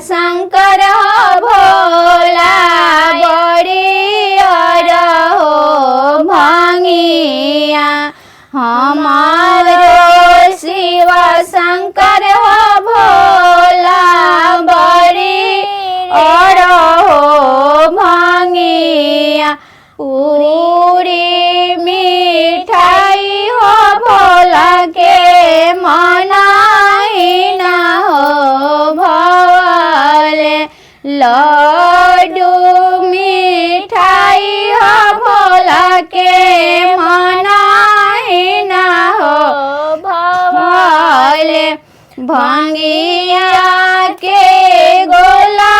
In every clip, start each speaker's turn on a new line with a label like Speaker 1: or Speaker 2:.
Speaker 1: शंकर भोला बड़ियर हो भंगिया हमारो शिव शंकर भोला बड़ियर हो भंगिया पूरी मिठाई हो भोला के मनाई ना हो भोले लड्डू मिठाई हो भोला के मनाई ना हो भोले भंगिया के गोला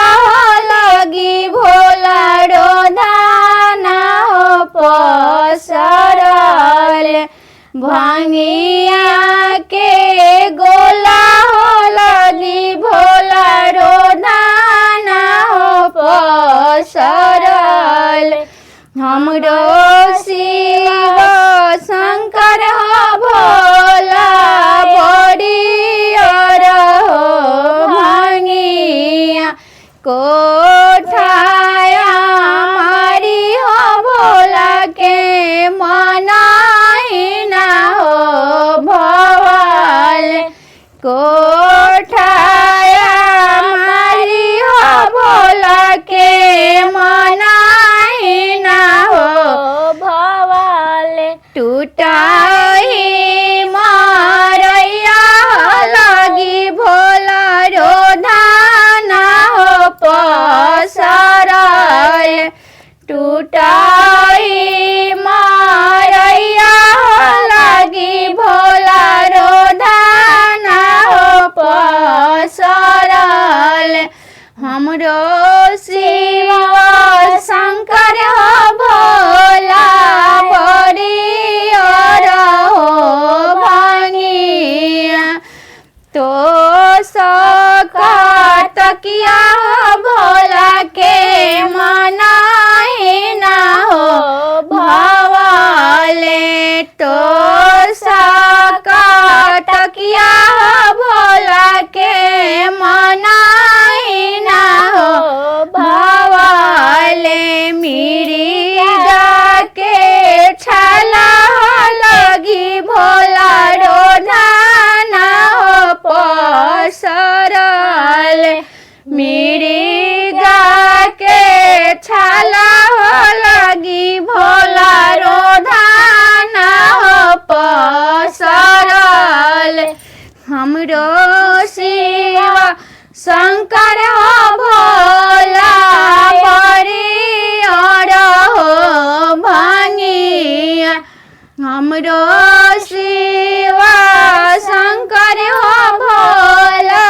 Speaker 1: लगी भोला रोधाना हो पसरल भंगिया के गोला लगी भोला रोधाना हो पसरल हमरो शिव शंकर भोला बड़ियर हो भंगिया कोठाया मारी हो भोला के मनाई ना हो भोले कोठाया मारी हो भोला के मनाई ना हो भोले टूटाई मारैया लगी भोला रोधाना हो पसरल टूटाई मारैया लगी भोला रोधाना हो पसरल हमरो शिव शंकर भोला बड़ियर हो भंगिया तो सकतकिया भोला के मनाई ना हो भोले तो सकतकिया भोला के मनाई ना हो भोले मिर्गा के छाला लगी भोला रोधाना हो पसरल मिर्गा के छाला लगी भोला रोधाना हो पसरल हमरो शिव शंकर भोला बड़ियर हो भंगिया हमरो शिव शंकर भोला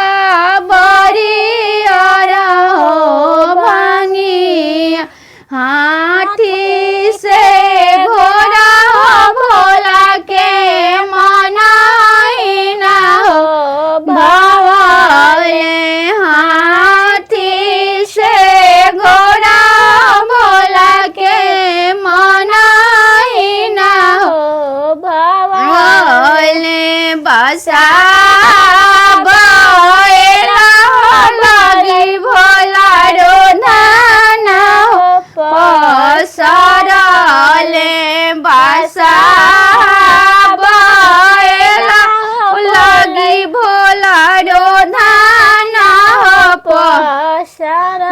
Speaker 1: बड़ियर हो भंगिया हाथी से घोड़ा हो भोला के मनाई ना हो भोले हाथी से घोड़ा भोला के मनाई ना हो भोले बसा लगी भोला रोधाना हो पसरल बसा लगी भोला रोधाना हो पसरल।